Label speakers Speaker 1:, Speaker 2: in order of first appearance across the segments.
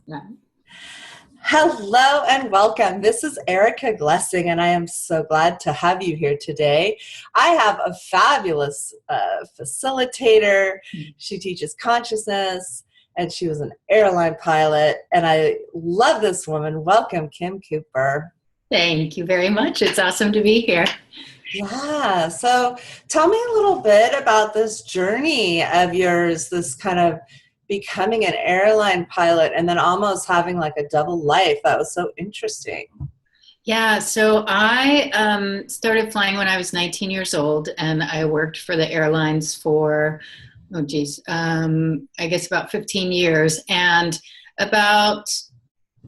Speaker 1: Yeah.
Speaker 2: Hello and welcome. This is Erica Glessing, and I am so glad to have you here today. I have a fabulous facilitator. She teaches consciousness, and she was an airline pilot, and I love this woman. Welcome, Kim Cooper.
Speaker 1: Thank you very much. It's awesome to be here.
Speaker 2: Yeah, so tell me a little bit about this journey of yours, this kind of becoming an airline pilot and then almost having like a double life. That was so interesting.
Speaker 1: Yeah, so I started flying when I was 19 years old, and I worked for the airlines for, oh geez, I guess about 15 years. And about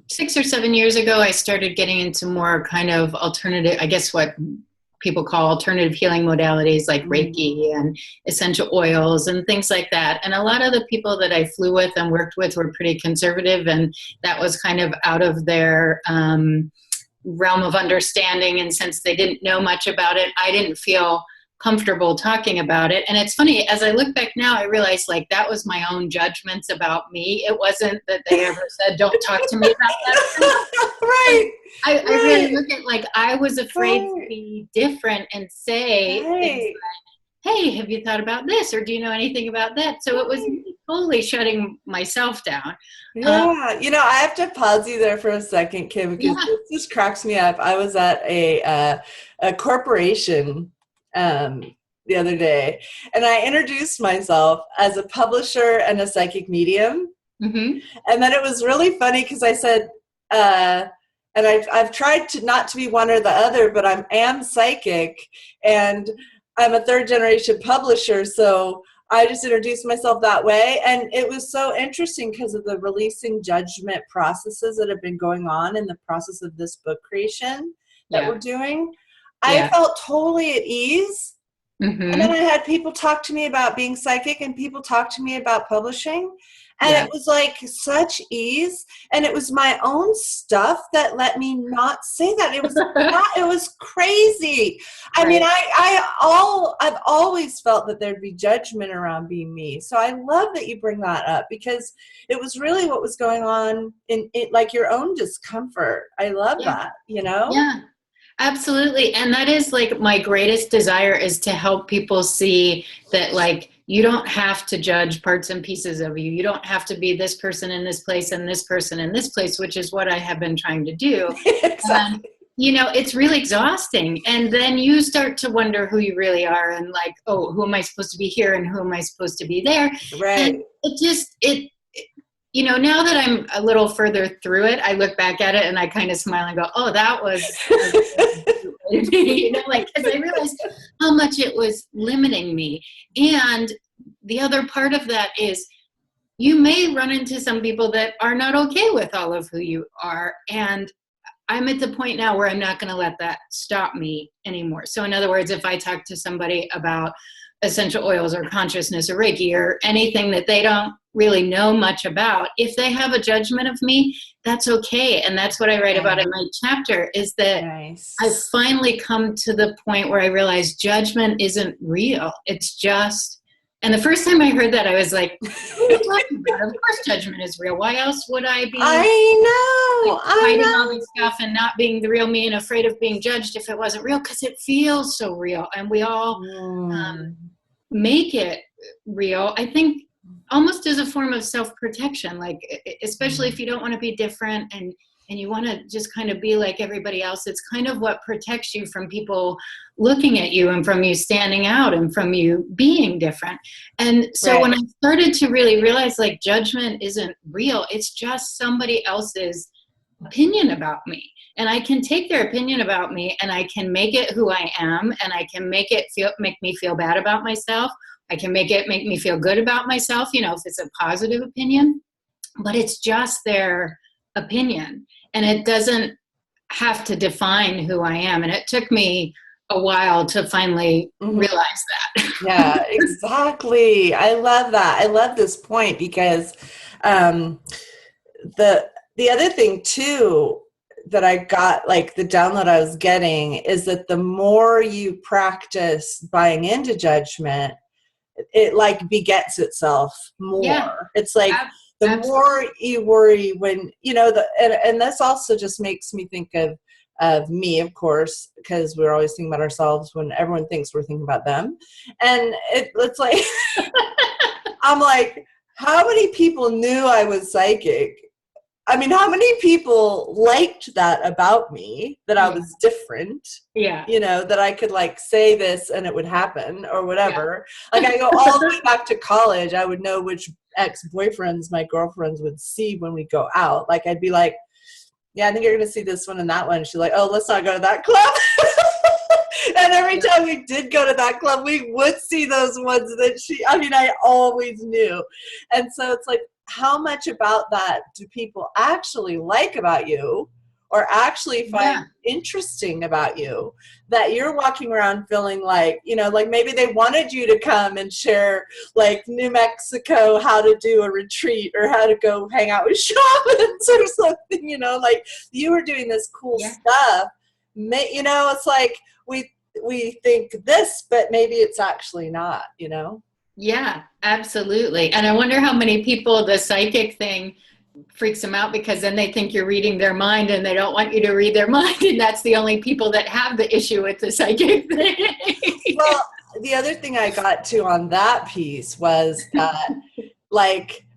Speaker 1: 6 or 7 years ago, I started getting into more kind of alternative, I guess what people call alternative healing modalities like Reiki and essential oils and things like that. And a lot of the people that I flew with and worked with were pretty conservative, and that was kind of out of their realm of understanding. And since they didn't know much about it, I didn't feel comfortable talking about it. And it's funny, as I look back now, I realize like that was my own judgments about me. It wasn't that they ever said, don't talk to me about that.
Speaker 2: Right,
Speaker 1: I really
Speaker 2: right,
Speaker 1: look at like I was afraid to
Speaker 2: right,
Speaker 1: be different and say things
Speaker 2: right,
Speaker 1: like, hey, have you thought about this? Or do you know anything about that? So it was
Speaker 2: right.
Speaker 1: me totally shutting myself down. Um,
Speaker 2: Yeah, I have to pause you there for a second, Kim, because
Speaker 1: yeah.
Speaker 2: this just cracks me up. I was at a corporation um, the other day, and I introduced myself as a publisher and a psychic medium.
Speaker 1: Hmm.
Speaker 2: And then it was really funny because I said, and I've tried to not to be one or the other, but am psychic, and I'm a third generation publisher, so I just introduced myself that way. And it was so interesting because of the releasing judgment processes that have been going on in the process of this book creation that we're
Speaker 1: Yeah.
Speaker 2: doing. I
Speaker 1: Yeah.
Speaker 2: felt totally at ease. And then
Speaker 1: Hmm.
Speaker 2: I had people talk to me about being psychic and people talk to me about publishing. And
Speaker 1: Yeah.
Speaker 2: it was like such ease. And it was my own stuff that let me not say that. It was crazy. I mean,
Speaker 1: Right.
Speaker 2: I've always felt that there'd be judgment around being me. So I love that you bring that up because it was really what was going on in it, like your own discomfort. I love
Speaker 1: Yeah.
Speaker 2: that.
Speaker 1: Yeah. Absolutely. And that is like my greatest desire is to help people see that like you don't have to judge parts and pieces of you. You don't have to be this person in this place and this person in this place, which is what I have been trying to do. And
Speaker 2: Exactly.
Speaker 1: it's really exhausting. And then you start to wonder who you really are and like, oh, who am I supposed to be here and who am I supposed to be there? And
Speaker 2: Right.
Speaker 1: now that I'm a little further through it, I look back at it and I kind of smile and go, oh, that was a like, because I realized how much it was limiting me. And the other part of that is you may run into some people that are not okay with all of who you are. And I'm at the point now where I'm not going to let that stop me anymore. So, in other words, if I talk to somebody about essential oils or consciousness or Reiki or anything that they don't really know much about, if they have a judgment of me, that's okay. And that's what I write about in
Speaker 2: Okay.
Speaker 1: my chapter is that I've
Speaker 2: Nice.
Speaker 1: finally come to the point where I realize judgment isn't real. It's just, and the first time I heard that, I was like, what are you talking about? Of course, judgment is real. Why else would I be
Speaker 2: I
Speaker 1: like
Speaker 2: know. I
Speaker 1: hiding all this
Speaker 2: know.
Speaker 1: stuff and not being the real me and afraid of being judged if it wasn't real? Because it feels so real. And we all um,
Speaker 2: Mm.
Speaker 1: make it real. I think almost as a form of self-protection, like especially if you don't want to be different and you want to just kind of be like everybody else, it's kind of what protects you from people looking at you and from you standing out and from you being different. And so when
Speaker 2: Right.
Speaker 1: I started to really realize like judgment isn't real, it's just somebody else's opinion about me, and I can take their opinion about me and I can make it who I am, and I can make me feel bad about myself. I can make it make me feel good about myself, if it's a positive opinion, but it's just their opinion and it doesn't have to define who I am. And it took me a while to finally
Speaker 2: Hmm.
Speaker 1: realize that.
Speaker 2: Yeah, exactly. I love that. I love this point because um, the other thing too that I got, like the download I was getting, is that the more you practice buying into judgment, it like begets itself
Speaker 1: Yeah.
Speaker 2: more. It's like the
Speaker 1: Absolutely.
Speaker 2: more you worry when, and this also just makes me think of me, of course, because we're always thinking about ourselves when everyone thinks we're thinking about them. And it's like, I'm like, how many people knew I was psychic? I mean, how many people liked that about me, that I
Speaker 1: Yeah.
Speaker 2: was different,
Speaker 1: Yeah.
Speaker 2: that I could like say this and it would happen or
Speaker 1: Yeah.
Speaker 2: whatever. Like I go all the way back to college, I would know which ex-boyfriends my girlfriends would see when we go out. Like I'd be like, yeah, I think you're going to see this one and that one. She's like, oh, let's not go to that club. And every time we did go to that club, we would see those ones that I always knew. And so it's like, how much about that do people actually like about you or actually find
Speaker 1: Yeah.
Speaker 2: interesting about you, that you're walking around feeling like, like maybe they wanted you to come and share like New Mexico, how to do a retreat or how to go hang out with shamans or something, like you were doing this cool
Speaker 1: Yeah.
Speaker 2: stuff. It's like we think this, but maybe it's actually not,
Speaker 1: Yeah, absolutely. And I wonder how many people the psychic thing freaks them out, because then they think you're reading their mind and they don't want you to read their mind. And that's the only people that have the issue with the psychic thing.
Speaker 2: Well, the other thing I got to on that piece was that, like,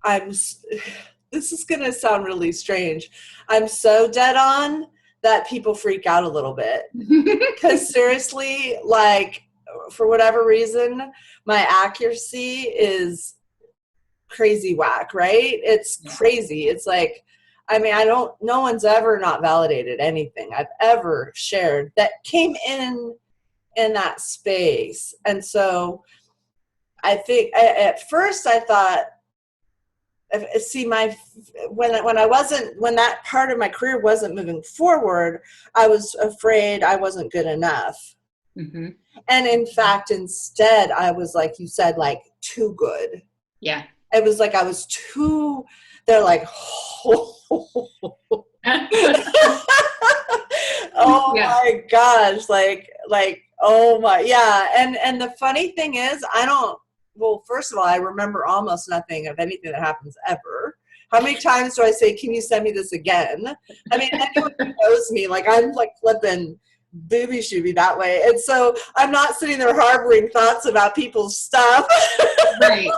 Speaker 2: this is going to sound really strange. I'm so dead on that people freak out a little bit. Because seriously, like, for whatever reason, my accuracy is crazy whack, right? It's crazy. It's like, no one's ever not validated anything I've ever shared that came in that space. And so I think at first I thought, see, when that part of my career wasn't moving forward, I was afraid I wasn't good enough.
Speaker 1: Mm-hmm.
Speaker 2: And in fact, instead, I was, like you said, like too good.
Speaker 1: Yeah.
Speaker 2: It was like I was too, they're like, oh, oh
Speaker 1: Yeah.
Speaker 2: my gosh, like, oh my, yeah. And the funny thing is, well, first of all, I remember almost nothing of anything that happens ever. How many times do I say, can you send me this again? I mean, anyone who knows me, like, I'm like flipping booby shooby that way. And so I'm not sitting there harboring thoughts about people's stuff.
Speaker 1: Right.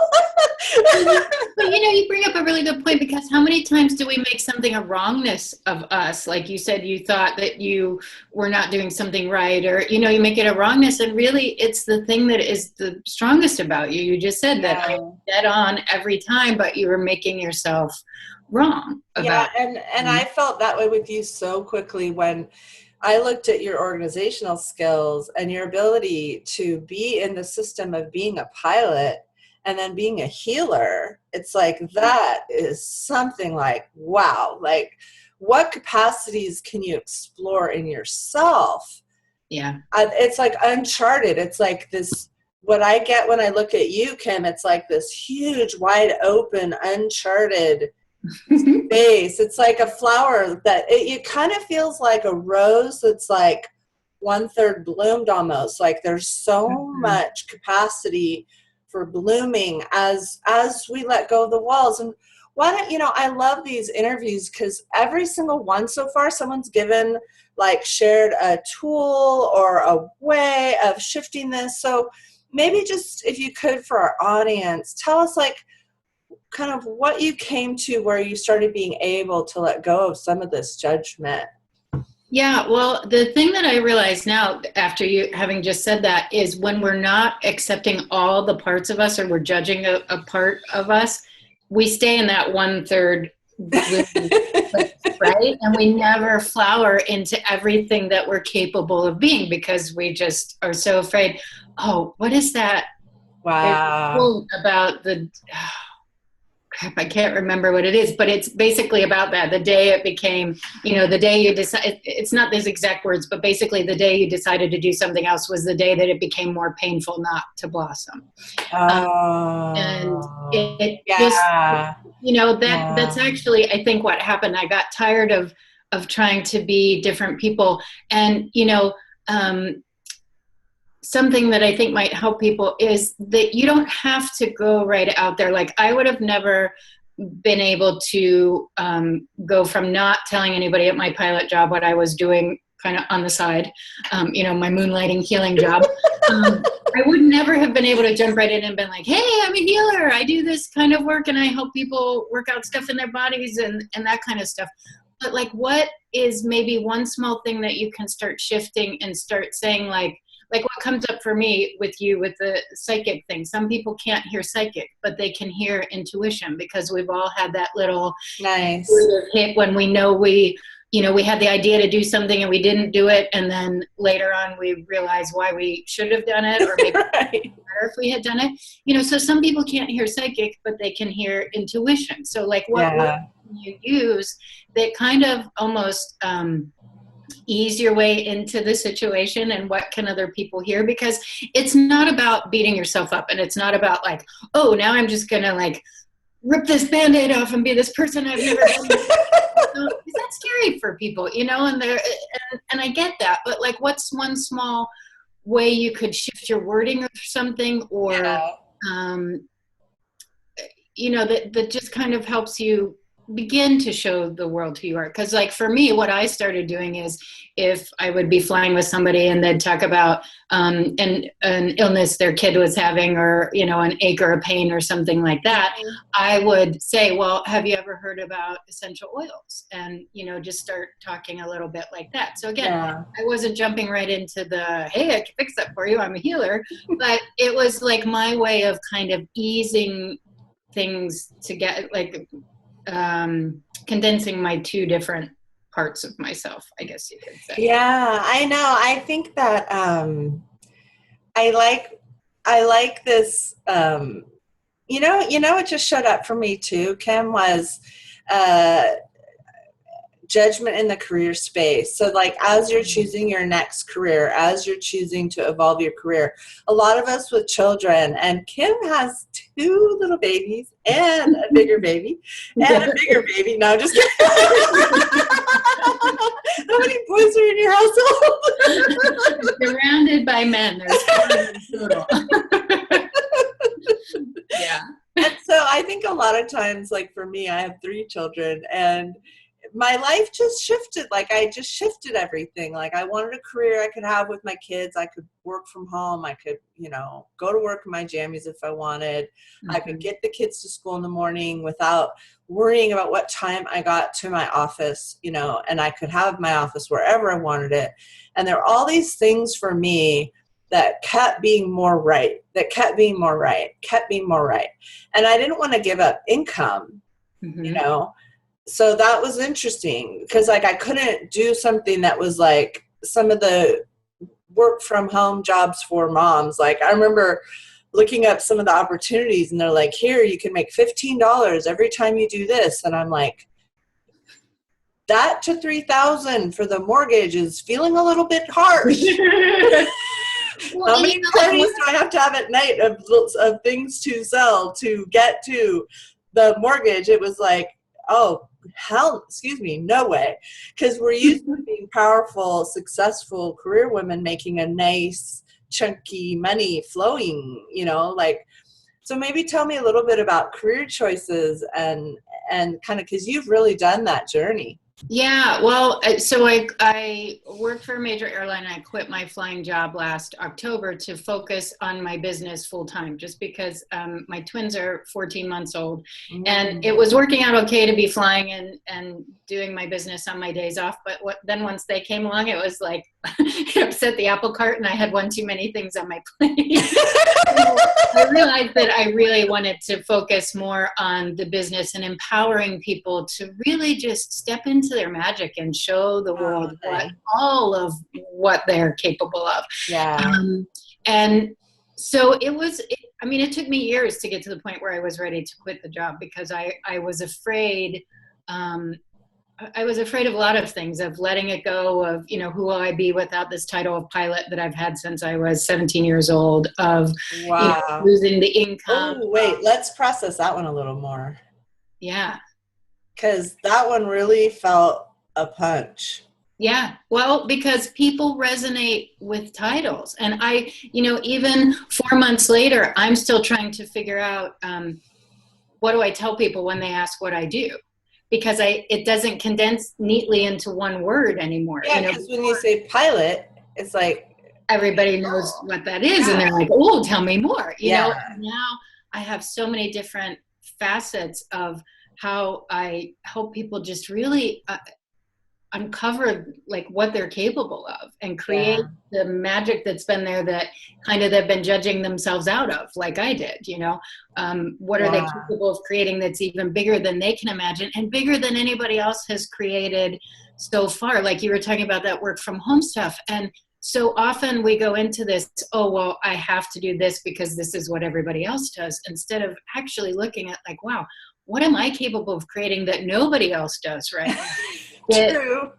Speaker 1: But you bring up a really good point, because how many times do we make something a wrongness of us? Like you said, you thought that you were not doing something right, or, you make it a wrongness, and really it's the thing that is the strongest about you. You just said that I'm dead on every time, but you were making yourself wrong about
Speaker 2: it. And I felt that way with you so quickly when I looked at your organizational skills and your ability to be in the system of being a pilot and then being a healer. It's like, that is something like, wow, like what capacities can you explore in yourself?
Speaker 1: Yeah.
Speaker 2: It's like uncharted. It's like this, what I get when I look at you, Kim, it's like this huge, wide open, uncharted space. It's like a flower that it kind of feels like a rose that's like 1/3 bloomed almost. Like there's so much capacity for blooming as we let go of the walls. And why don't I love these interviews because every single one so far, someone's shared a tool or a way of shifting this. So maybe just if you could, for our audience, tell us kind of what you came to where you started being able to let go of some of this judgment.
Speaker 1: Yeah, well, the thing that I realize now, after you having just said that, is when we're not accepting all the parts of us, or we're judging a part of us, we stay in that 1/3, right? And we never flower into everything that we're capable of being, because we just are so afraid. Oh, what is that?
Speaker 2: Wow.
Speaker 1: About crap, I can't remember what it is, but it's basically about that. The day it became, the day you decide, it's not those exact words, but basically the day you decided to do something else was the day that it became more painful not to blossom. And it just, that's actually, I think, what happened. I got tired of trying to be different people. And, something that I think might help people is that you don't have to go right out there. Like I would have never been able to go from not telling anybody at my pilot job what I was doing kind of on the side, my moonlighting healing job. I would never have been able to jump right in and been like, hey, I'm a healer. I do this kind of work and I help people work out stuff in their bodies and that kind of stuff. But like, what is maybe one small thing that you can start shifting and start saying like what comes up for me with you with the psychic thing? Some people can't hear psychic, but they can hear intuition, because we've all had that little
Speaker 2: nice
Speaker 1: hit when we know we had the idea to do something and we didn't do it. And then later on we realize why we should have done it, or maybe
Speaker 2: right.
Speaker 1: better if we had done it. So some people can't hear psychic, but they can hear intuition. So like what can you use that kind of almost ease your way into the situation, and what can other people hear? Because it's not about beating yourself up, and it's not about like, oh, now I'm just gonna like rip this Band-Aid off and be this person I've never been. That's scary for people, and I get that, but like, what's one small way you could shift your wording or something, or that just kind of helps you begin to show the world who you are? Because like for me, what I started doing is, if I would be flying with somebody and they'd talk about an illness their kid was having, or an ache or a pain or something like that, I would say, well, have you ever heard about essential oils? And just start talking a little bit like that. So again, I wasn't jumping right into the, hey, I can fix that for you, I'm a healer, but it was like my way of kind of easing things to get like condensing my two different parts of myself, I guess you could say.
Speaker 2: Yeah, I know. I think that I like this. It just showed up for me too, Kim, was judgment in the career space. So like, as you're choosing your next career, as you're choosing to evolve your career, a lot of us with children, and Kim has 2 little babies and a bigger baby and a bigger baby. No, just kidding. How many boys are in your household?
Speaker 1: Surrounded by men. There's 4 in total. Yeah.
Speaker 2: And so I think a lot of times, like for me, I have 3 children, and my life just shifted. Like I just shifted everything. Like I wanted a career I could have with my kids. I could work from home. I could, go to work in my jammies if I wanted. Mm-hmm. I could get the kids to school in the morning without worrying about what time I got to my office, and I could have my office wherever I wanted it. And there are all these things for me that kept being more right, kept being more right. And I didn't want to give up income, So that was interesting, because like I couldn't do something that was like some of the work from home jobs for moms. Like I remember looking up some of the opportunities, and they're like, here, you can make $15 every time you do this. And I'm like, that to $3,000 for the mortgage is feeling a little bit harsh. Well, how many parties do I have to have at night of things to sell to get to the mortgage? It was like, oh, hell, no way. Because we're used to being powerful, successful career women making a nice, chunky money flowing, so maybe tell me a little bit about career choices and kind of, because you've really done that journey.
Speaker 1: Yeah, well, so I worked for a major airline, and I quit my flying job last October to focus on my business full time, just because my twins are 14 months old. Mm. And it was working out okay to be flying and doing my business on my days off. But then once they came along, it was like, it upset the apple cart, and I had one too many things on my plate. So I realized that I really wanted to focus more on the business and empowering people to really just step into their magic and show the world all of what they're capable of.
Speaker 2: Yeah.
Speaker 1: And so it took me years to get to the point where I was ready to quit the job, because I was afraid. I was afraid of a lot of things, of letting it go, of, who will I be without this title of pilot that I've had since I was 17 years old, of losing the income.
Speaker 2: Oh, wait, let's process that one a little more.
Speaker 1: Yeah.
Speaker 2: Because that one really felt a punch.
Speaker 1: Yeah. Well, because people resonate with titles. And I, even 4 months later, I'm still trying to figure out, what do I tell people when they ask what I do? Because it doesn't condense neatly into one word anymore.
Speaker 2: Yeah, because when you say pilot, it's like
Speaker 1: everybody knows what that is, and they're like, oh, tell me more.
Speaker 2: Yeah.
Speaker 1: Now I have so many different facets of how I help people just really uncover like what they're capable of and create the magic that's been there that kind of they've been judging themselves out of, like I did. What are they capable of creating that's even bigger than they can imagine and bigger than anybody else has created so far? Like you were talking about that work from home stuff, and so often we go into this, oh, well, I have to do this because this is what everybody else does, instead of actually looking at like, wow, what am I capable of creating that nobody else does right now?
Speaker 2: True.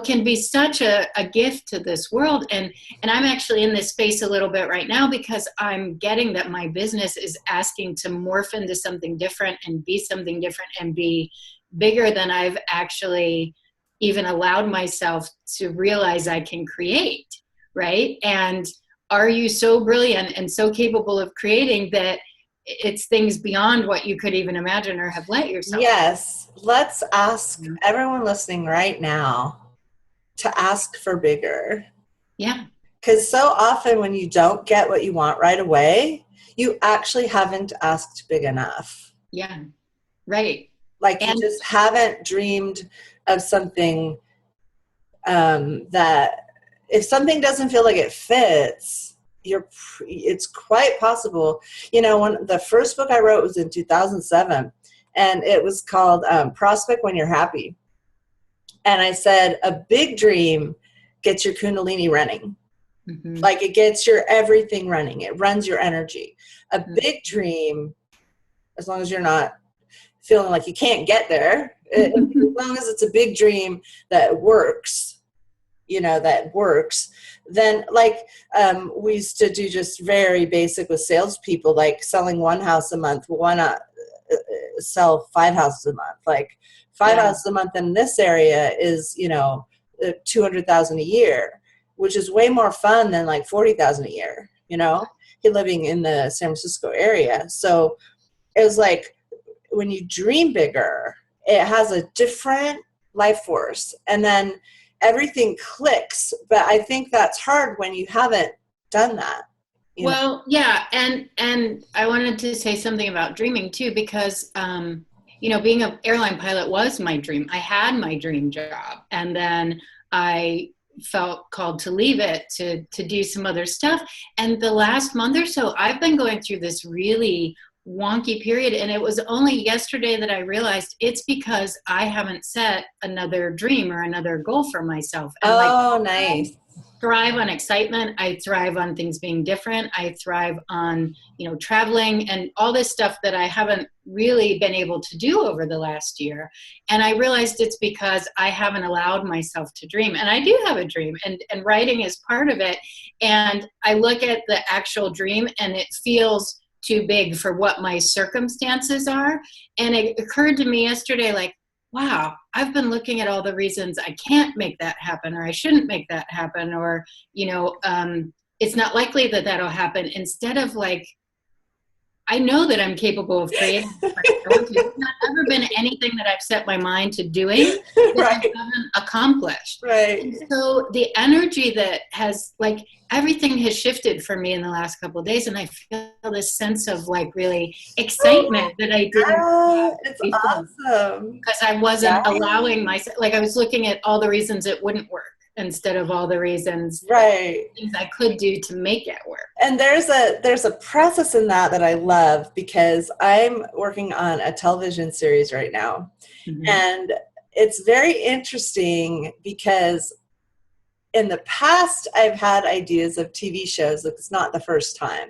Speaker 1: Can be such a gift to this world. And I'm actually in this space a little bit right now because I'm getting that my business is asking to morph into something different and be something different and be bigger than I've actually even allowed myself to realize I can create, right? And are you so brilliant and so capable of creating that it's things beyond what you could even imagine or have let yourself?
Speaker 2: Yes. Let's ask everyone listening right now to ask for bigger.
Speaker 1: Yeah.
Speaker 2: Because so often when you don't get what you want right away, you actually haven't asked big enough.
Speaker 1: Yeah. Right.
Speaker 2: Like you just haven't dreamed of something that if something doesn't feel like it fits, it's quite possible. When the first book I wrote was in 2007, and it was called Prospect When You're Happy. And I said, a big dream gets your Kundalini running. Mm-hmm. Like it gets your everything running. It runs your energy. A big dream, as long as you're not feeling like you can't get there, as long as it's a big dream that works, then like we used to do just very basic with salespeople, like selling one house a month. Why not sell 5 houses a month? Like 5 houses a month in this area is, $200,000 a year, which is way more fun than like $40,000 a year, living in the San Francisco area. So it was like, when you dream bigger, it has a different life force, and then everything clicks. But I think that's hard when you haven't done that.
Speaker 1: Well, yeah. And I wanted to say something about dreaming too, because, being an airline pilot was my dream. I had my dream job, and then I felt called to leave it to do some other stuff. And the last month or so, I've been going through this really wonky period, and it was only yesterday that I realized it's because I haven't set another dream or another goal for myself. And
Speaker 2: nice.
Speaker 1: I thrive on excitement. I thrive on things being different. I thrive on traveling and all this stuff that I haven't really been able to do over the last year. And I realized it's because I haven't allowed myself to dream. And I do have a dream, and writing is part of it. And I look at the actual dream and it feels too big for what my circumstances are. And it occurred to me yesterday, like, wow, I've been looking at all the reasons I can't make that happen, or I shouldn't make that happen, or, it's not likely that that'll happen, instead of like, I know that I'm capable of creating. There's not ever been anything that I've set my mind to doing that I haven't accomplished.
Speaker 2: Right.
Speaker 1: And so the energy that has, like, everything has shifted for me in the last couple of days, and I feel this sense of like really excitement that I didn't.
Speaker 2: It's awesome.
Speaker 1: Because I wasn't allowing myself, like I was looking at all the reasons it wouldn't work instead of all the reasons, things I could do to make it work.
Speaker 2: And there's a process in that I love, because I'm working on a television series right now. Mm-hmm. And it's very interesting because in the past I've had ideas of TV shows. Like, it's not the first time.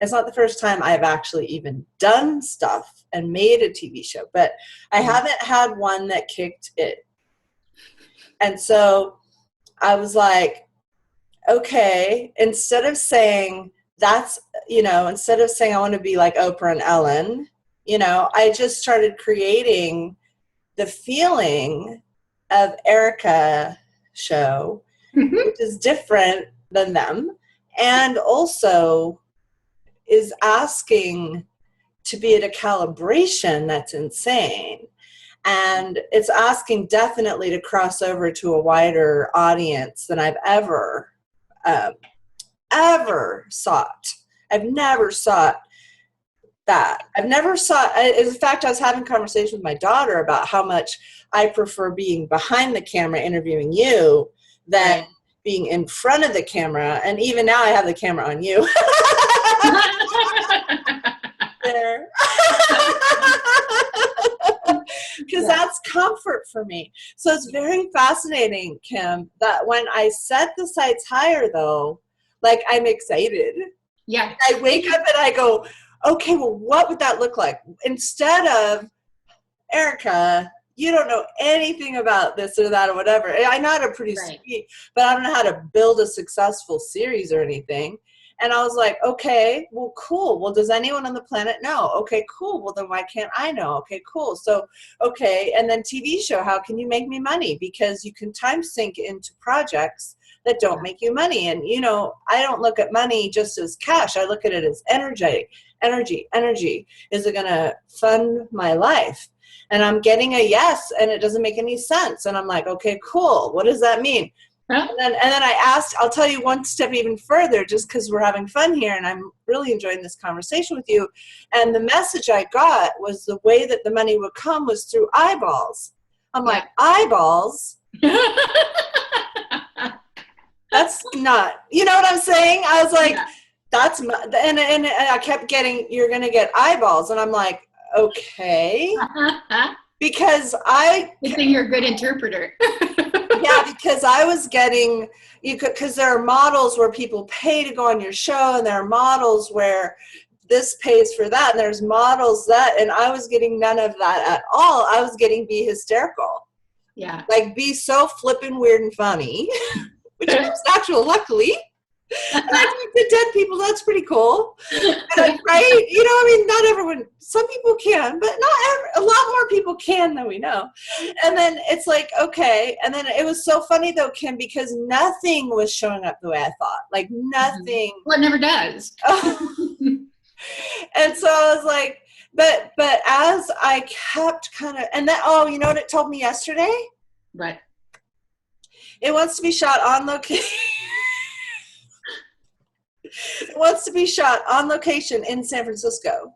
Speaker 2: It's not the first time I've actually even done stuff and made a TV show, but I haven't had one that kicked it. And so I was like, okay, instead of saying I want to be like Oprah and Ellen, I just started creating the feeling of Erica show, which is different than them, and also is asking to be at a calibration that's insane. And it's asking definitely to cross over to a wider audience than I've ever sought. I've never sought that. I've never sought, in fact, I was having a conversation with my daughter about how much I prefer being behind the camera interviewing you than being in front of the camera. And even now I have the camera on you. There. Because that's comfort for me. So it's very fascinating, Kim, that when I set the sights higher, though, like I'm excited.
Speaker 1: Yeah.
Speaker 2: I wake up and I go, okay, well, what would that look like? Instead of, Erica, you don't know anything about this or that or whatever. I know how to produce TV, but I don't know how to build a successful series or anything. And I was like, okay, well, cool. Well, does anyone on the planet know? Okay, cool. Well, then why can't I know? Okay, cool. So, okay. And then TV show, how can you make me money? Because you can time sync into projects that don't make you money. And, you know, I don't look at money just as cash. I look at it as energy. Is it going to fund my life? And I'm getting a yes, and it doesn't make any sense. And I'm like, okay, cool. What does that mean? And then I asked, I'll tell you one step even further, just because we're having fun here and I'm really enjoying this conversation with you. And the message I got was the way that the money would come was through eyeballs. I'm like, eyeballs? That's not, you know what I'm saying? I was like, that's, and I kept getting, you're going to get eyeballs. And I'm like, okay. Because
Speaker 1: Good thing you're a good interpreter.
Speaker 2: Yeah, because I was getting, because there are models where people pay to go on your show, and there are models where this pays for that, and there's models that, and I was getting none of that at all. I was getting be hysterical.
Speaker 1: Yeah.
Speaker 2: Like be so flippin' weird and funny, which was natural, luckily. And I talk to dead people, that's pretty cool. And, right? You know, I mean, not everyone, some people can, but a lot more people can than we know. And then it's like, okay. And then it was so funny though, Kim, because nothing was showing up the way I thought. Like nothing.
Speaker 1: Well, it never does.
Speaker 2: And so I was like, but as I kept kind of, and then, you know what it told me yesterday?
Speaker 1: What?
Speaker 2: It wants to be shot on location. It wants to be shot on location in San Francisco.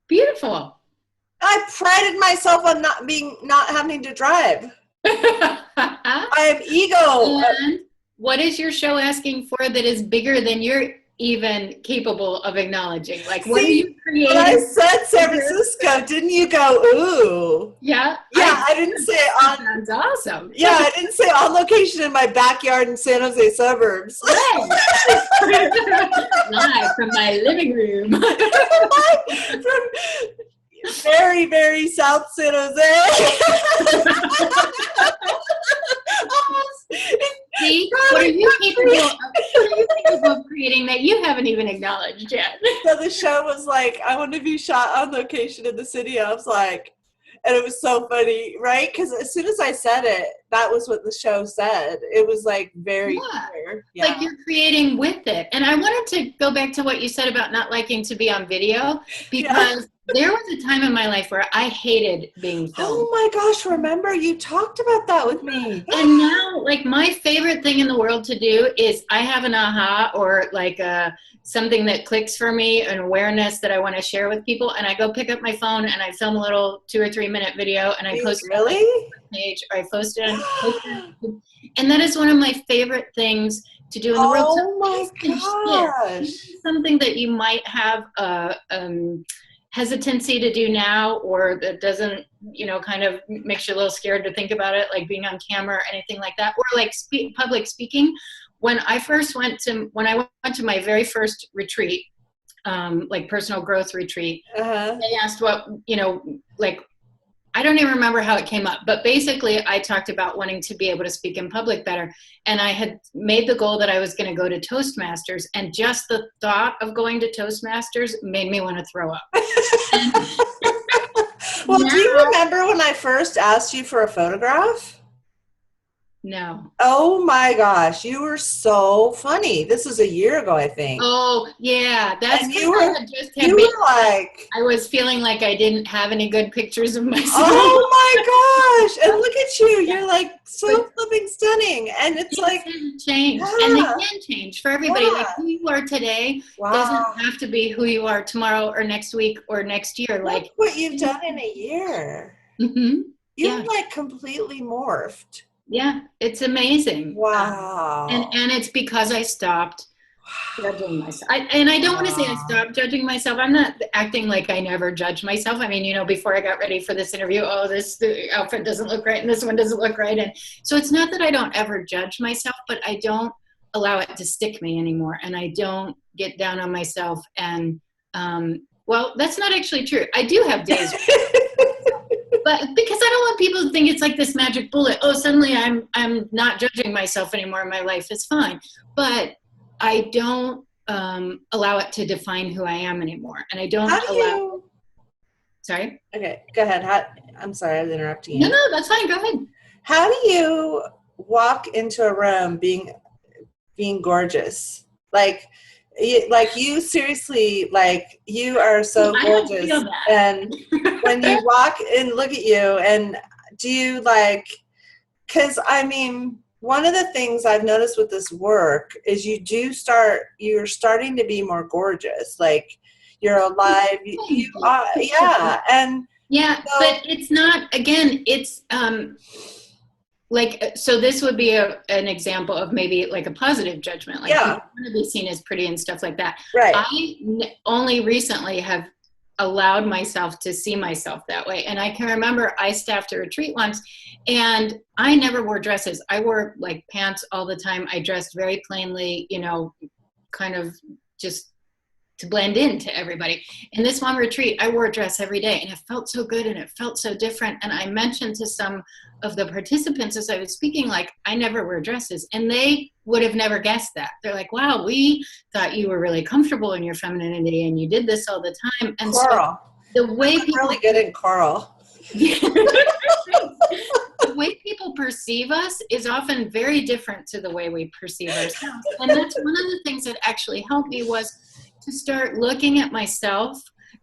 Speaker 1: Beautiful.
Speaker 2: I prided myself on not having to drive. I have ego.
Speaker 1: And what is your show asking for that is bigger than you're even capable of acknowledging? Like, what are you creating?
Speaker 2: When I said San Francisco, didn't you go, ooh?
Speaker 1: Yeah.
Speaker 2: Yeah, I didn't say on.
Speaker 1: Sounds awesome.
Speaker 2: Yeah, I didn't say on location in my backyard in San Jose suburbs.
Speaker 1: Live from my living room.
Speaker 2: From very, very South San Jose.
Speaker 1: See, what are you capable of creating that you haven't even acknowledged yet?
Speaker 2: So the show was like, I want to be shot on location in the city. I was like, and it was so funny, right? Because as soon as I said it, that was what the show said. It was like very clear. Yeah.
Speaker 1: Like you're creating with it. And I wanted to go back to what you said about not liking to be on video, because there was a time in my life where I hated being filmed.
Speaker 2: Oh my gosh, remember you talked about that with me.
Speaker 1: And now, like, my favorite thing in the world to do is I have an aha or like something that clicks for me, an awareness that I want to share with people, and I go pick up my phone and I film a little 2 or 3 minute video and I post it on my page, or I post it on and that is one of my favorite things to do in the world.
Speaker 2: Oh my gosh.
Speaker 1: Something that you might have hesitancy to do now, or that doesn't, you know, kind of makes you a little scared to think about it, like being on camera or anything like that, or like public speaking. When I went to my very first retreat, like personal growth retreat, they asked what, you know, like, I don't even remember how it came up, but basically I talked about wanting to be able to speak in public better. And I had made the goal that I was going to go to Toastmasters, and just the thought of going to Toastmasters made me want to throw up.
Speaker 2: Well, do you remember when I first asked you for a photograph?
Speaker 1: No.
Speaker 2: Oh my gosh, you were so funny. This was a year ago, I think.
Speaker 1: Oh, yeah. That's
Speaker 2: And
Speaker 1: because I had just had
Speaker 2: you
Speaker 1: babies.
Speaker 2: were like,
Speaker 1: I was feeling like I didn't have any good pictures of myself.
Speaker 2: oh my gosh. And look at you.
Speaker 1: Yeah.
Speaker 2: You're like so
Speaker 1: But
Speaker 2: flipping stunning. And it's
Speaker 1: things
Speaker 2: like,
Speaker 1: have changed, and they
Speaker 2: yeah,
Speaker 1: can change for everybody. Like
Speaker 2: yeah.
Speaker 1: who you are today doesn't
Speaker 2: Wow.
Speaker 1: have to be who you are tomorrow or next week or next year.
Speaker 2: Look
Speaker 1: Like,
Speaker 2: what you've done in a year.
Speaker 1: mhm.
Speaker 2: You've
Speaker 1: Yeah,
Speaker 2: like completely morphed.
Speaker 1: yeah, it's amazing.
Speaker 2: Wow.
Speaker 1: And it's because I stopped judging myself. And I don't want to say I
Speaker 2: Wow.
Speaker 1: stopped judging myself. I'm not acting like I never judge myself. I mean, before I got ready for this interview, oh, this the outfit doesn't look right and this one doesn't look right. And so it's not that I don't ever judge myself, but I don't allow it to stick me anymore. And I don't get down on myself. And well, that's not actually true. I do have days, but because I don't want people to think it's like this magic bullet. Oh, suddenly I'm not judging myself anymore. My life is fine. But I don't allow it to define who I am anymore. And I don't
Speaker 2: How do
Speaker 1: allow.
Speaker 2: you,
Speaker 1: Sorry.
Speaker 2: okay, go ahead. I'm sorry, I was interrupting
Speaker 1: No,
Speaker 2: you.
Speaker 1: no, that's fine. Go ahead.
Speaker 2: How do you walk into a room being gorgeous? Like you seriously, like you are so
Speaker 1: I don't feel
Speaker 2: gorgeous. And when
Speaker 1: that.
Speaker 2: you walk and look at you, and do you like, because I mean, one of the things I've noticed with this work is you're starting to be more gorgeous. Like you're alive. You
Speaker 1: Thank you.
Speaker 2: are, yeah. And
Speaker 1: Yeah,
Speaker 2: so,
Speaker 1: but it's not. Again, it's like so. This would be an example of maybe like a positive judgment. Like
Speaker 2: yeah,
Speaker 1: people want to be seen as pretty and stuff like that.
Speaker 2: right.
Speaker 1: I only recently have allowed myself to see myself that way. And I can remember I staffed a retreat once and I never wore dresses. I wore like pants all the time. I dressed very plainly, kind of just to blend into everybody. In this one retreat, I wore a dress every day and it felt so good and it felt so different. And I mentioned to some of the participants as I was speaking, like, I never wear dresses. And they would have never guessed that. They're like, wow, we thought you were really comfortable in your femininity and you did this all the time. And so
Speaker 2: Coral.
Speaker 1: the way
Speaker 2: I'm
Speaker 1: people
Speaker 2: really good at coral.
Speaker 1: the way people perceive us is often very different to the way we perceive ourselves. And that's one of the things that actually helped me was to start looking at myself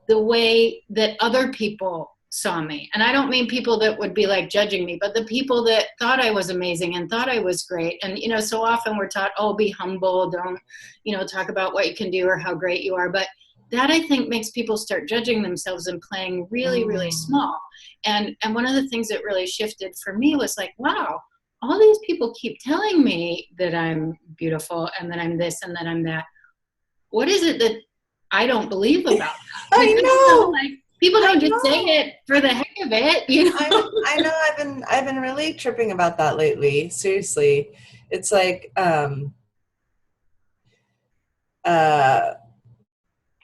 Speaker 1: the way that other people saw me. And I don't mean people that would be like judging me, but the people that thought I was amazing and thought I was great. And, so often we're taught, oh, be humble, don't, talk about what you can do or how great you are. But that I think makes people start judging themselves and playing really, really small. And one of the things that really shifted for me was like, wow, all these people keep telling me that I'm beautiful and that I'm this and that I'm that. What is it that I don't believe about that?
Speaker 2: I know.
Speaker 1: Like people don't just say it for the heck of it,
Speaker 2: I know. I've been really tripping about that lately. Seriously, it's like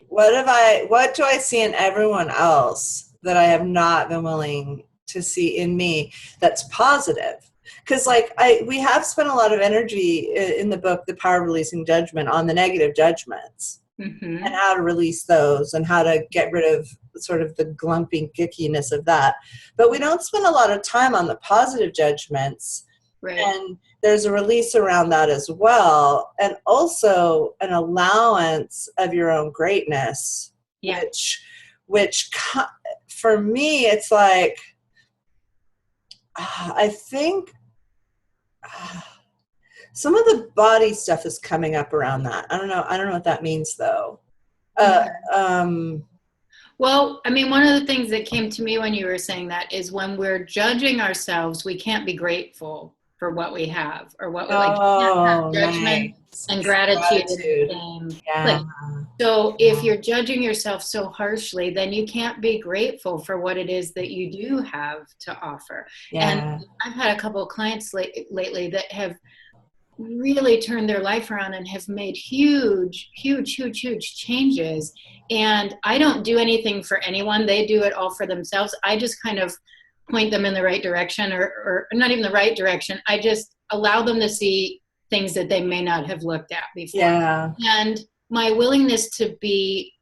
Speaker 2: what do I see in everyone else that I have not been willing to see in me that's positive? Because like we have spent a lot of energy in the book, The Power of Releasing Judgment, on the negative judgments and how to release those and how to get rid of sort of the glumping gickiness of that. But we don't spend a lot of time on the positive judgments.
Speaker 1: Right.
Speaker 2: And there's a release around that as well. And also an allowance of your own greatness,
Speaker 1: Yeah.
Speaker 2: which for me, it's like, I think some of the body stuff is coming up around that. I don't know. I don't know what that means though.
Speaker 1: Well, I mean, one of the things that came to me when you were saying that is when we're judging ourselves, we can't be grateful for what we have or what we like. You can't have judgment
Speaker 2: Nice.
Speaker 1: and gratitude in the same place. So if you're judging yourself so harshly, then you can't be grateful for what it is that you do have to offer. And I've had a couple of clients lately that have really turned their life around and have made huge changes. And I don't do anything for anyone. They do it all for themselves. I just kind of point them in the right direction or not even the right direction. I just allow them to see things that they may not have looked at before.
Speaker 2: Yeah.
Speaker 1: And my willingness to be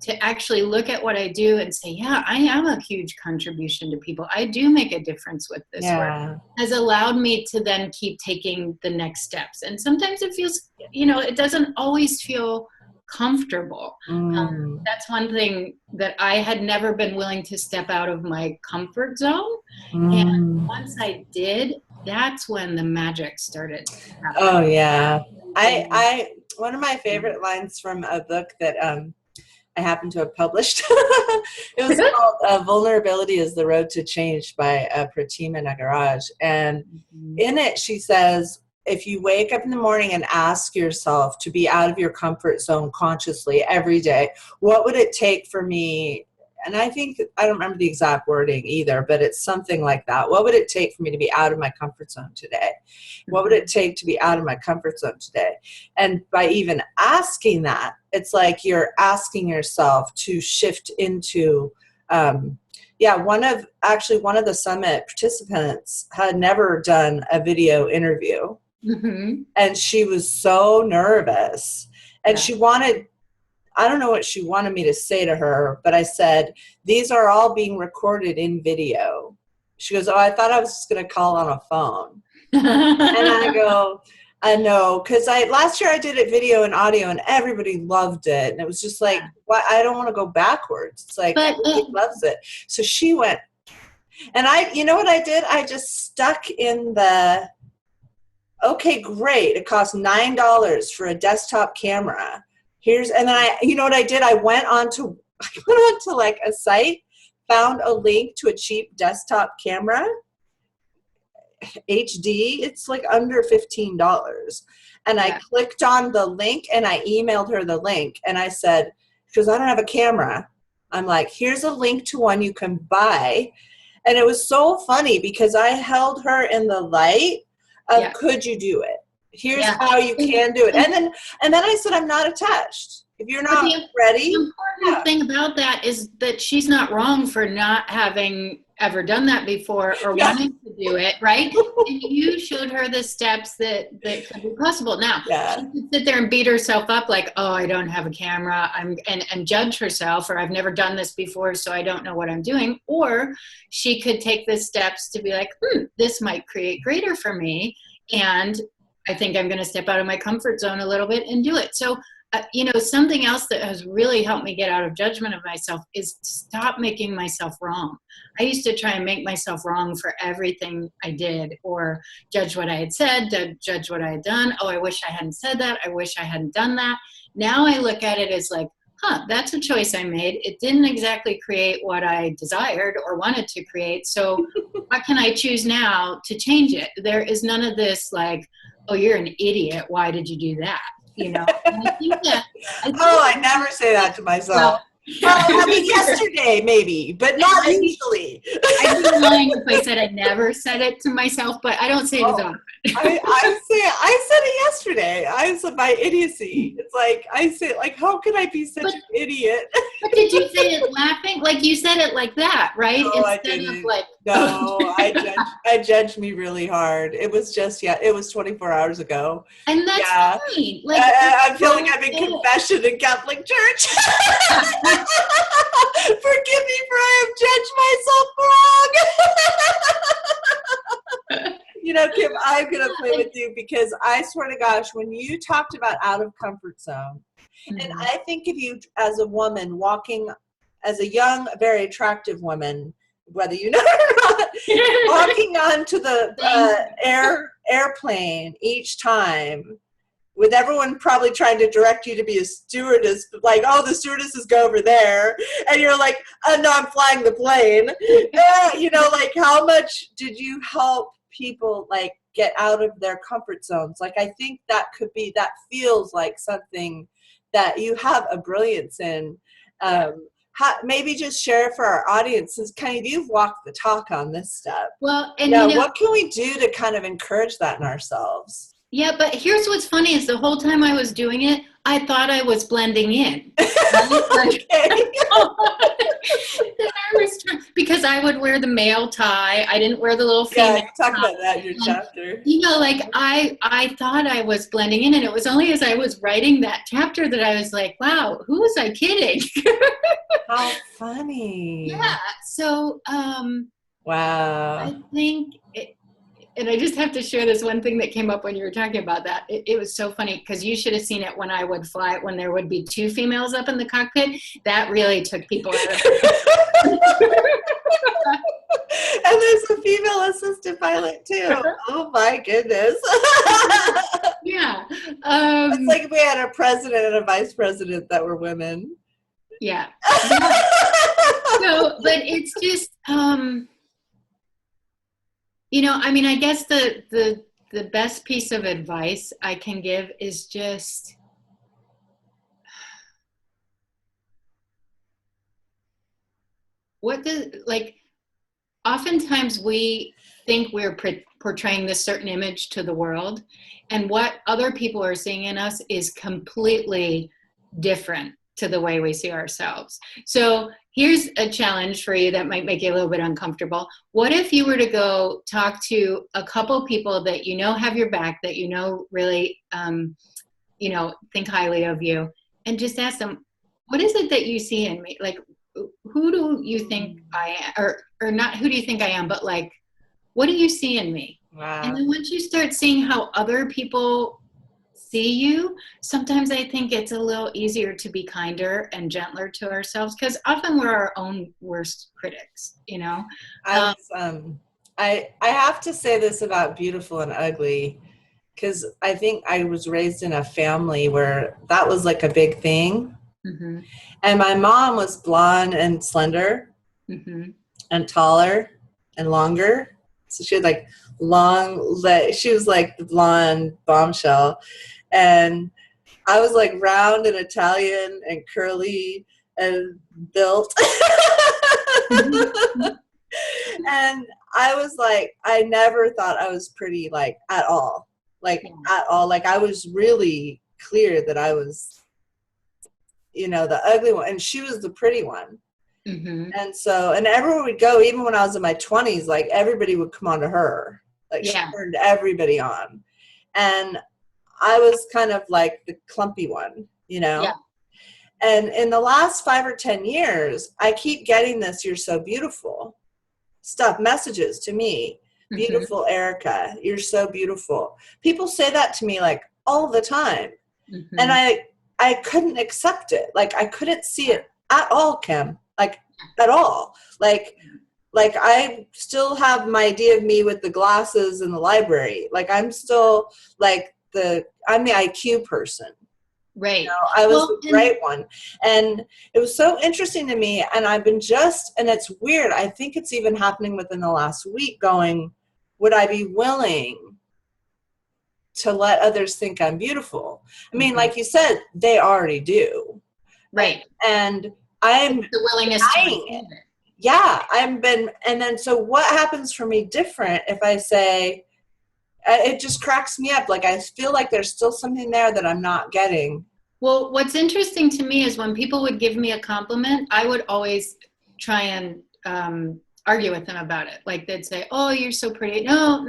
Speaker 1: to actually look at what I do and say, yeah, I am a huge contribution to people. I do make a difference with this work, has allowed me to then keep taking the next steps. And sometimes it feels, it doesn't always feel comfortable. That's one thing that I had never been willing to step out of my comfort zone. And once I did, that's when the magic started happening.
Speaker 2: Oh yeah. I one of my favorite lines from a book that I happen to have published. It was called Vulnerability is the Road to Change by Pratima Nagaraj. And in it, she says, if you wake up in the morning and ask yourself to be out of your comfort zone consciously every day, what would it take for me? And I don't remember the exact wording either, but it's something like that. What would it take for me to be out of my comfort zone today? What would it take to be out of my comfort zone today? And by even asking that, it's like you're asking yourself to shift into, one of the summit participants had never done a video interview. And she was so nervous, and she wanted, I don't know what she wanted me to say to her, but I said, these are all being recorded in video. She goes, oh, I thought I was just going to call on a phone. And I go, I know, because last year I did it video and audio, and everybody loved it. And it was just like, well, I don't want to go backwards. It's like, everybody loves it. So she went, and you know what I did? I just stuck in the, okay, great. It costs $9 for a desktop camera. And then you know what I did? I went on to like a site, found a link to a cheap desktop camera, HD. It's like under $15. And I clicked on the link and I emailed her the link. And I said, because I don't have a camera, I'm like, here's a link to one you can buy. And it was so funny because I held her in the light of, could you do it? Here's how you can do it. And then I said, I'm not attached. If you're not ready.
Speaker 1: The important thing about that is that she's not wrong for not having ever done that before or wanting to do it, right? And you showed her the steps that could be possible. Now, she could sit there and beat herself up like, oh, I don't have a camera, and judge herself, or I've never done this before, so I don't know what I'm doing. Or she could take the steps to be like, this might create greater for me, and I think I'm going to step out of my comfort zone a little bit and do it. So, something else that has really helped me get out of judgment of myself is stop making myself wrong. I used to try and make myself wrong for everything I did, or judge what I had said, judge what I had done. Oh, I wish I hadn't said that. I wish I hadn't done that. Now I look at it as like, that's a choice I made. It didn't exactly create what I desired or wanted to create. So what can I choose now to change it? There is none of this like, oh, you're an idiot. Why did you do that? And I think
Speaker 2: I never say that to myself. Yesterday maybe, but not usually.
Speaker 1: I'd be lying if I said I never said it to myself, but I don't say it as often.
Speaker 2: I said it yesterday. I said my idiocy. It's like, I say, like, how could I be such an idiot?
Speaker 1: But did you say it laughing? Like you said it like that, right?
Speaker 2: No, I didn't. I judged me really hard. It was just, it was 24 hours ago.
Speaker 1: And that's fine. Like,
Speaker 2: I feel like I'm in confession in Catholic Church. Forgive me for I have judged myself wrong. Kim, I'm going to play with you because I swear to gosh, when you talked about out of comfort zone, and I think of you as a woman walking, as a young, very attractive woman, whether you know it or not, walking onto the airplane each time, with everyone probably trying to direct you to be a stewardess, but like, oh, the stewardesses go over there. And you're like, oh, no, I'm flying the plane. Like, how much did you help people, like, get out of their comfort zones? Like, I think that feels like something that you have a brilliance in. Maybe just share for our audiences, you've walked the talk on this stuff.
Speaker 1: Well, and
Speaker 2: what can we do to kind of encourage that in ourselves?
Speaker 1: Yeah, but here's what's funny is the whole time I was doing it, I thought I was blending in. Right? Like,
Speaker 2: Okay.
Speaker 1: because I would wear the male tie. I didn't wear the little
Speaker 2: Yeah,
Speaker 1: female
Speaker 2: you talk
Speaker 1: tie.
Speaker 2: about that in your
Speaker 1: And,
Speaker 2: chapter.
Speaker 1: like I thought I was blending in, and it was only as I was writing that chapter that I was like, wow, who was I kidding?
Speaker 2: How funny.
Speaker 1: Yeah. So
Speaker 2: Wow.
Speaker 1: I think and I just have to share this one thing that came up when you were talking about that. It was so funny because you should have seen it when I would fly, when there would be two females up in the cockpit. That really took people out of it.
Speaker 2: And there's a female assistant pilot too. Oh my goodness.
Speaker 1: Yeah.
Speaker 2: It's like if we had a president and a vice president that were women.
Speaker 1: Yeah. Yeah. So, but it's just, I mean, I guess the best piece of advice I can give is just oftentimes we think we're portraying this certain image to the world, and what other people are seeing in us is completely different to the way we see ourselves. So here's a challenge for you that might make you a little bit uncomfortable. What if you were to go talk to a couple people that have your back, that really think highly of you, and just ask them, what is it that you see in me? Like, who do you think I am? Or not who do you think I am, but like, what do you see in me?
Speaker 2: Wow.
Speaker 1: And then once you start seeing how other people see you, sometimes I think it's a little easier to be kinder and gentler to ourselves, because often we're our own worst critics,
Speaker 2: I have to say this about beautiful and ugly, because I think I was raised in a family where that was like a big thing.
Speaker 1: Mm-hmm.
Speaker 2: And my mom was blonde and slender,
Speaker 1: mm-hmm.
Speaker 2: and taller and longer. So she had like long legs. She was like the blonde bombshell. And I was like round and Italian and curly and built.
Speaker 1: Mm-hmm.
Speaker 2: And I was like, I never thought I was pretty, like, at all. Like, at all. Like, I was really clear that I was, the ugly one. And she was the pretty one.
Speaker 1: Mm-hmm.
Speaker 2: And so, and everywhere we'd go, even when I was in my 20s, like, everybody would come on to her. Like, she turned everybody on. And I was kind of like the clumpy one,
Speaker 1: Yeah.
Speaker 2: And in the last 5 or 10 years, I keep getting this, "You're so beautiful" stuff, messages to me.
Speaker 1: Mm-hmm.
Speaker 2: "Beautiful Erica, you're so beautiful." People say that to me like all the time.
Speaker 1: Mm-hmm.
Speaker 2: And I couldn't accept it. Like, I couldn't see it at all, Kim. Like, at all. Like I still have my idea of me with the glasses in the library. Like, I'm still like I'm the IQ person.
Speaker 1: Right.
Speaker 2: I was the bright one. And it was so interesting to me. And I've been and it's weird. I think it's even happening within the last week, going, would I be willing to let others think I'm beautiful? I mean, like you said, they already do.
Speaker 1: Right.
Speaker 2: And I'm
Speaker 1: the willingness to receive it.
Speaker 2: Yeah, and then so what happens for me different if I say, it just cracks me up. Like, I feel like there's still something there that I'm not getting.
Speaker 1: Well, what's interesting to me is when people would give me a compliment, I would always try and argue with them about it. Like, they'd say, "Oh, you're so pretty." No,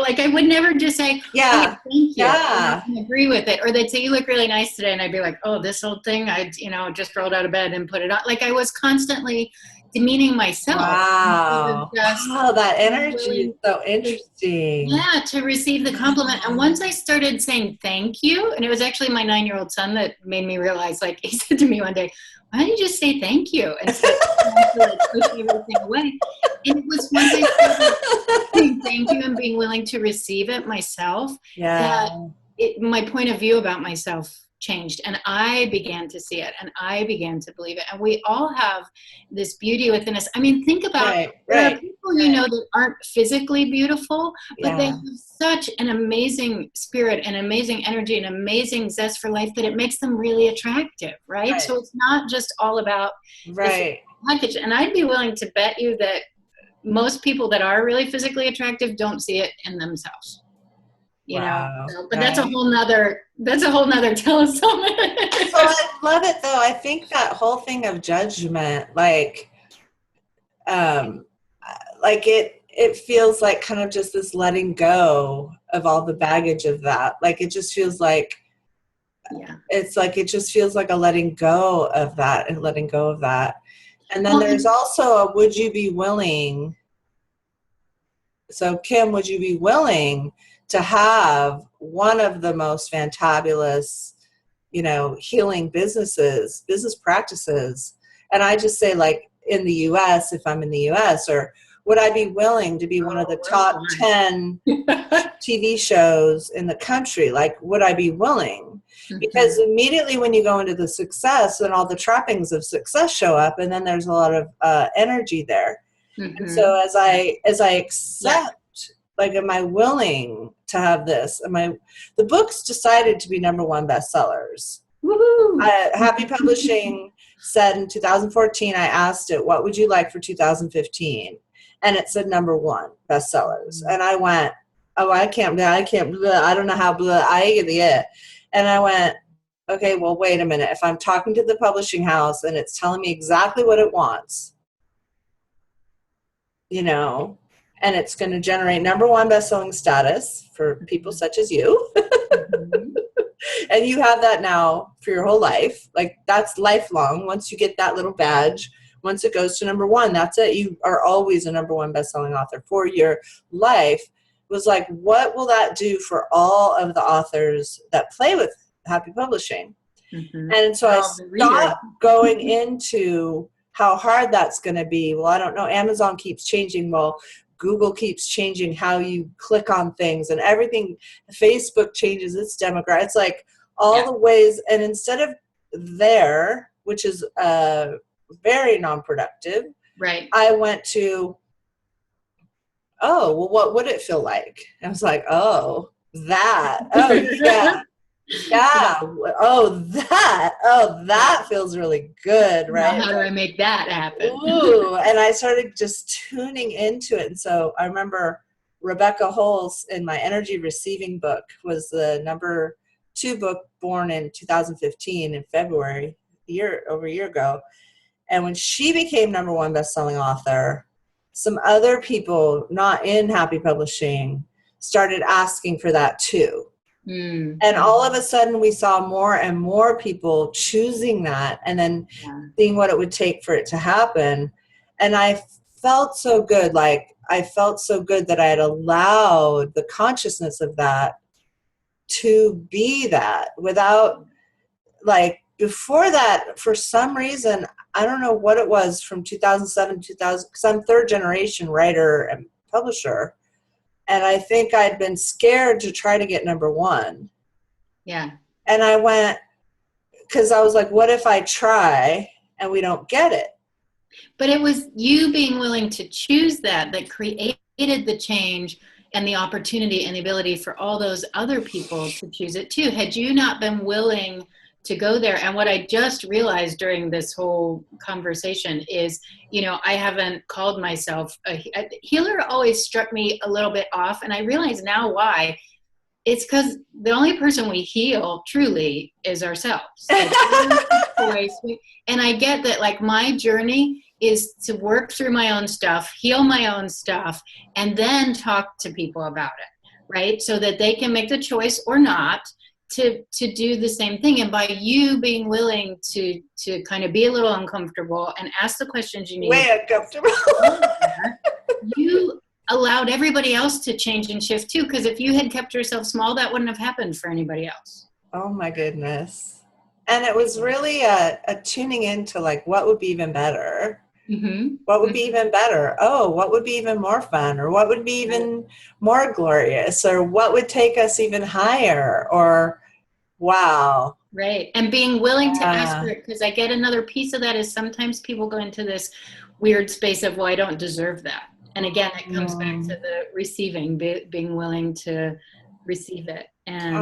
Speaker 1: like, I would never just say, "Oh, thank you."
Speaker 2: Yeah.
Speaker 1: I agree with it. Or they'd say, "You look really nice today." And I'd be like, "Oh, this old thing, I just rolled out of bed and put it on." Like, I was constantly demeaning myself.
Speaker 2: Wow. That energy is so interesting.
Speaker 1: Yeah, to receive the compliment. And once I started saying thank you, and it was actually my 9-year-old son that made me realize, like, he said to me one day, "Why don't you just say thank you instead of like pushing everything away?" And it was once I started saying thank you and being willing to receive it myself, that my point of view about myself changed, and I began to see it, and I began to believe it. And we all have this beauty within us. I mean, think about there are people that aren't physically beautiful, but they have such an amazing spirit and amazing energy and amazing zest for life that it makes them really attractive, right? So it's not just all about this package. And I'd be willing to bet you that most people that are really physically attractive don't see it in themselves.
Speaker 2: Wow.
Speaker 1: But that's a whole nother telesummit.
Speaker 2: So I love it though. I think that whole thing of judgment, um, it feels like kind of just this letting go of all the baggage of that. Like it just feels like, it just feels like a letting go of that and letting go of that. And then there's also a, would you be willing? So Kim, would you be willing to have one of the most fantabulous, healing business practices? And I just say like in the US, if I'm in the US, or would I be willing to be one of the top 10 TV shows in the country? Like, would I be willing? Because immediately when you go into the success, then all the trappings of success show up, and then there's a lot of energy there. And so as I accept, like, am I willing to have this? The book's decided to be #1 bestsellers. Happy Publishing said in 2014, I asked it, what would you like for 2015? And it said #1 bestsellers. And I went, oh, I can't, I don't know how, I get it. And I went, okay, well, wait a minute. If I'm talking to the publishing house and it's telling me exactly what it wants, and it's going to generate #1 bestselling status for people such as you. And you have that now for your whole life. Like, that's lifelong. Once you get that little badge, once it goes to #1, that's it. You are always a #1 bestselling author for your life. It was like, what will that do for all of the authors that play with Happy Publishing? And so I stopped going into how hard that's going to be. Well, I don't know. Amazon keeps changing. Well, Google keeps changing how you click on things and everything. Facebook changes its demographic. It's like all the ways. And instead of there, which is very non-productive,
Speaker 1: right?
Speaker 2: I went to, oh, well, what would it feel like? I was like, oh, that. Oh, yeah. Yeah. Oh, that feels really good, right?
Speaker 1: Now, how do I make that happen?
Speaker 2: Ooh, and I started just tuning into it. And so I remember Rebecca Holes in my energy receiving book was the #2 book, born in 2015 in February, over a year ago. And when she became #1 bestselling author, some other people not in Happy Publishing started asking for that too. And all of a sudden we saw more and more people choosing that and then seeing what it would take for it to happen. And I felt so good. Like, I felt so good that I had allowed the consciousness of that to be that without, like, before that, for some reason, I don't know what it was, from 2007, 2000, because I'm third generation writer and publisher. And I think I'd been scared to try to get #1.
Speaker 1: Yeah.
Speaker 2: And I went, because I was like, what if I try and we don't get it?
Speaker 1: But it was you being willing to choose that created the change and the opportunity and the ability for all those other people to choose it too. Had you not been willing to go there, and what I just realized during this whole conversation is, I haven't called myself a healer. Always struck me a little bit off, and I realize now why. It's because the only person we heal truly is ourselves. Like, and I get that, like, my journey is to work through my own stuff, heal my own stuff, and then talk to people about it, right? So that they can make the choice or not to do the same thing. And by you being willing to kind of be a little uncomfortable and ask the questions you need,
Speaker 2: way uncomfortable,
Speaker 1: you allowed everybody else to change and shift too. Because if you had kept yourself small, that wouldn't have happened for anybody else.
Speaker 2: Oh my goodness. And it was really a tuning into, like, what would be even better? What would be even better? Oh, what would be even more fun? Or what would be even more glorious? Or what would take us even higher? Or, wow.
Speaker 1: Right. And being willing to ask for it, because I get another piece of that is sometimes people go into this weird space of, well, I don't deserve that. And again, it comes back to the receiving, being willing to receive it. And,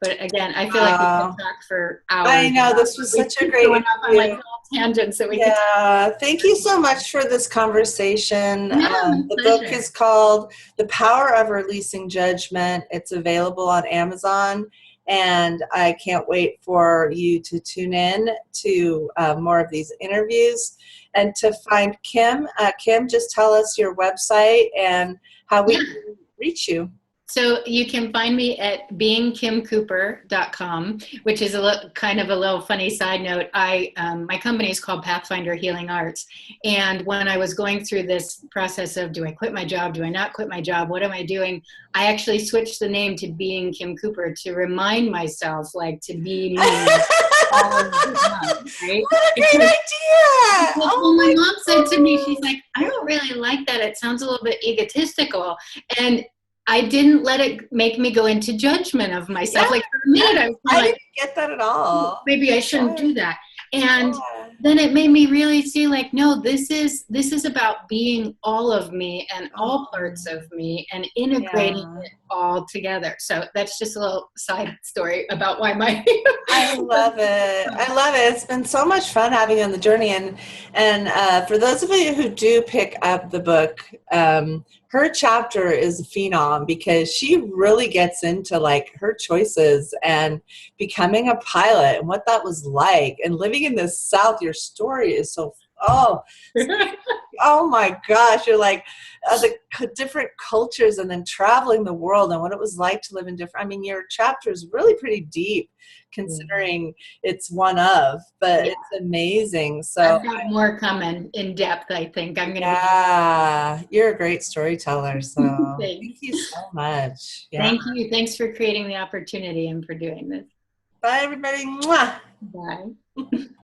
Speaker 1: but again, I feel like we could talk for hours.
Speaker 2: I know, this was such a great interview.
Speaker 1: I'm like, oh, tangents that we could.
Speaker 2: Yeah, thank you so much for this conversation.
Speaker 1: Yeah, my
Speaker 2: The book
Speaker 1: pleasure.
Speaker 2: is called The Power of Releasing Judgment. It's available on Amazon, and I can't wait for you to tune in to more of these interviews. And to find Kim, Kim, just tell us your website and how we
Speaker 1: Yeah.
Speaker 2: can reach you.
Speaker 1: So you can find me at beingkimcooper.com, which is kind of a little funny side note. My company is called Pathfinder Healing Arts. And when I was going through this process of, do I quit my job? Do I not quit my job? What am I doing? I actually switched the name to Being Kim Cooper to remind myself, like, to be me all of the time, right?
Speaker 2: What a great
Speaker 1: Because
Speaker 2: idea!
Speaker 1: well,
Speaker 2: Oh
Speaker 1: my
Speaker 2: my
Speaker 1: mom said to me, she's
Speaker 2: gosh.
Speaker 1: like, I don't really like that. It sounds a little bit egotistical. And I didn't let it make me go into judgment of myself.
Speaker 2: Yeah,
Speaker 1: Like for a minute, I was kind
Speaker 2: I
Speaker 1: of like,
Speaker 2: didn't get that at all.
Speaker 1: maybe I shouldn't
Speaker 2: Yeah,
Speaker 1: do that. And
Speaker 2: yeah.
Speaker 1: then it made me really see like, no, this is about being all of me and all parts
Speaker 2: Oh,
Speaker 1: of me and integrating
Speaker 2: yeah.
Speaker 1: it all together. So that's just a little side story about why my
Speaker 2: I love it. I love it. It's been so much fun having you on the journey. And for those of you who do pick up the book, her chapter is a phenom because she really gets into like her choices and becoming a pilot and what that was like and living in the South. Your story is so oh oh my gosh, you're like different cultures and then traveling the world and what it was like to live in different. I mean, your chapter is really pretty deep considering it's one of, but
Speaker 1: Yeah,
Speaker 2: it's amazing. So,
Speaker 1: I've got more coming in depth. I think I'm going to be.
Speaker 2: yeah, you're a great storyteller. So, thank
Speaker 1: Thanks.
Speaker 2: you so much. Yeah.
Speaker 1: Thank you. Thanks for creating the opportunity and for doing this.
Speaker 2: Bye, everybody. Mwah.
Speaker 1: Bye.